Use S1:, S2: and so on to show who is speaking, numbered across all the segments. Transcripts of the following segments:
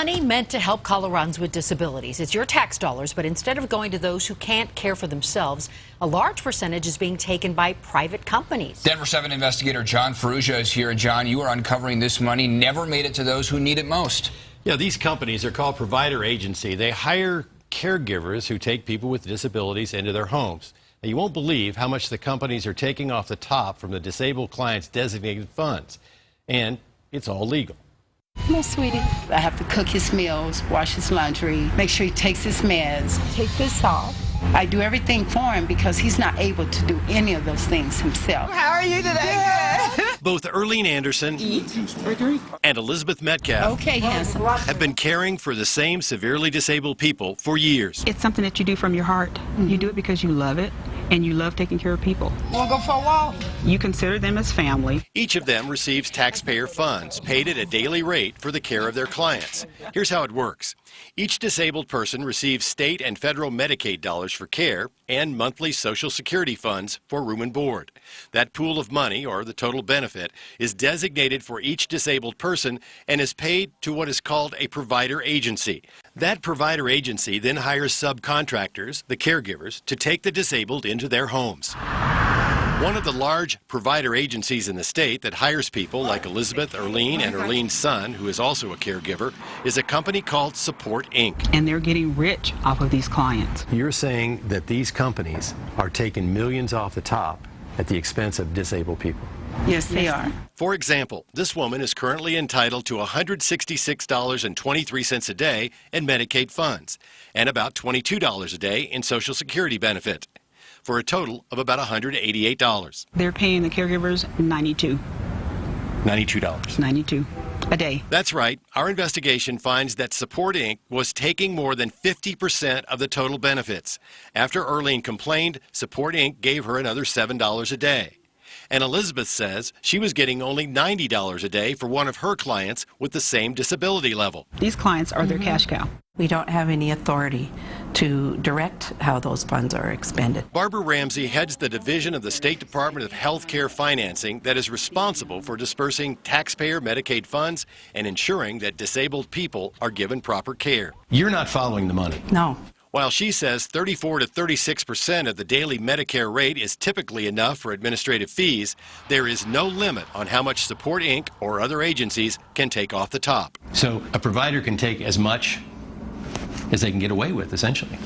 S1: Money meant to help Coloradoans with disabilities. It's your tax dollars, but instead of going to those who can't care for themselves, a large percentage is being taken by private companies.
S2: Denver 7 investigator John Ferrugia is here. And John, you are uncovering this money never made it to those who need it most.
S3: Yeah, these companies are called provider agency. They hire caregivers who take people with disabilities into their homes. Now, you won't believe how much the companies are taking off the top from the disabled clients' designated funds. And it's all legal.
S4: No, sweetie. I have to cook his meals, wash his laundry, make sure he takes his meds, take this off. I do everything for him because he's not able to do any of those things himself.
S5: How are you today? Good.
S3: Both Erlene Anderson and Elizabeth Metcalf have been caring for the same severely disabled people for years.
S6: It's something that you do from your heart. You do it because you love it, and you love taking care of people.
S5: Want to go for a walk?
S6: You consider them as family.
S3: Each of them receives taxpayer funds paid at a daily rate for the care of their clients. Here's how it works. Each disabled person receives state and federal Medicaid dollars for care and monthly Social Security funds for room and board. That pool of money, or the total benefit, is designated for each disabled person and is paid to what is called a provider agency. That provider agency then hires subcontractors, the caregivers, to take the disabled into their homes. One of the large provider agencies in the state that hires people like Elizabeth, Erlene, and Erlene's son, who is also a caregiver, is a company called Support Inc.
S6: And they're getting rich off of these clients.
S3: You're saying that these companies are taking millions off the top at the expense of disabled people?
S4: Yes, they are.
S3: For example, this woman is currently entitled to $166.23 a day in Medicaid funds and about $22 a day in Social Security benefit, for a total of about $188.
S6: They're paying the caregivers $92 a day.
S3: That's right. Our investigation finds that Support Inc. was taking more than 50% of the total benefits. After Erlene complained, Support Inc. gave her another $7 a day. And Elizabeth says she was getting only $90 a day for one of her clients with the same disability level.
S6: These clients are their cash cow.
S7: We don't have any authority to direct how those funds are expended.
S3: Barbara Ramsey heads the division of the State Department of Health Care Financing that is responsible for dispersing taxpayer Medicaid funds and ensuring that disabled people are given proper care. You're not following the money.
S7: No.
S3: While she says 34 to 36% of the daily Medicare rate is typically enough for administrative fees, there is no limit on how much Support Inc. or other agencies can take off the top. So a provider can take as much as they can get away with, essentially.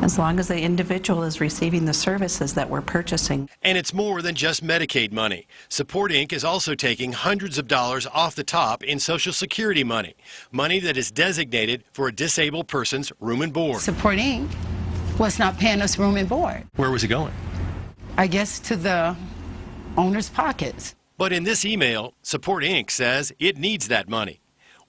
S7: As long as the individual is receiving the services that we're purchasing.
S3: And it's more than just Medicaid money. Support Inc. is also taking hundreds of dollars off the top in Social Security money, money that is designated for a disabled person's room and board.
S4: Support Inc. was not paying us room and board.
S3: Where was it going?
S4: I guess to the owner's pockets.
S3: But in this email, Support Inc. says it needs that money.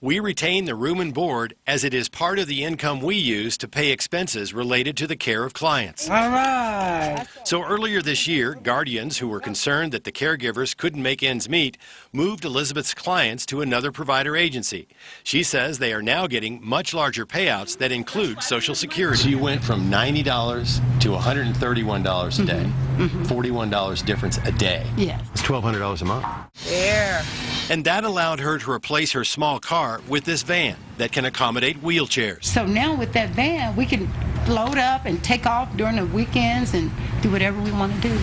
S3: We retain the room and board as it is part of the income we use to pay expenses related to the care of clients.
S5: All right.
S3: So earlier this year, guardians who were concerned that the caregivers couldn't make ends meet moved Elizabeth's clients to another provider agency. She says they are now getting much larger payouts that include Social Security. So you went from $90 to $131 a day, $41 difference a day.
S4: Yes.
S3: It's $1,200 a month.
S5: There.
S3: And that allowed her to replace her small car with this van that can accommodate wheelchairs.
S4: So now with that van, we can load up and take off during the weekends and do whatever we want to do.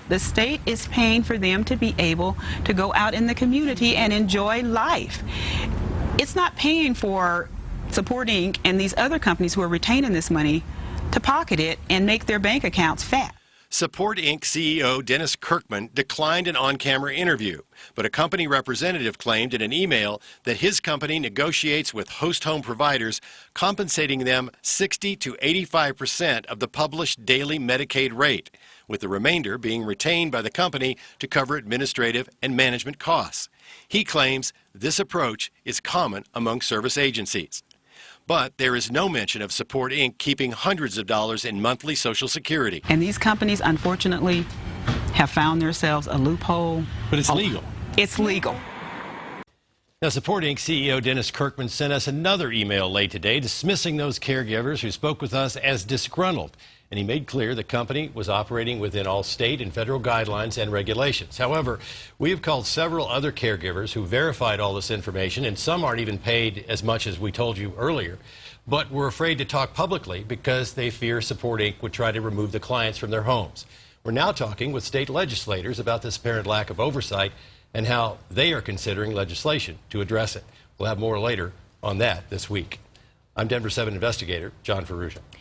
S6: The state is paying for them to be able to go out in the community and enjoy life. It's not paying for Support Inc. and these other companies who are retaining this money to pocket it and make their bank accounts fat.
S3: Support Inc. CEO Dennis Kirkman declined an on-camera interview, but a company representative claimed in an email that his company negotiates with host home providers, compensating them 60 to 85% of the published daily Medicaid rate, with the remainder being retained by the company to cover administrative and management costs. He claims this approach is common among service agencies. But there is no mention of Support Inc. keeping hundreds of dollars in monthly Social Security.
S6: And these companies, unfortunately, have found themselves a loophole.
S3: But it's legal.
S6: It's legal.
S3: Now, Support Inc. CEO Dennis Kirkman sent us another email late today dismissing those caregivers who spoke with us as disgruntled and he made clear the company was operating within all state and federal guidelines and regulations. However, we have called several other caregivers who verified all this information, and some aren't even paid as much as we told you earlier, but were afraid to talk publicly because they fear Support Inc. would try to remove the clients from their homes. We're now talking with state legislators about this apparent lack of oversight and how they are considering legislation to address it. We'll have more later on that this week. I'm Denver 7 investigator John Ferrugia.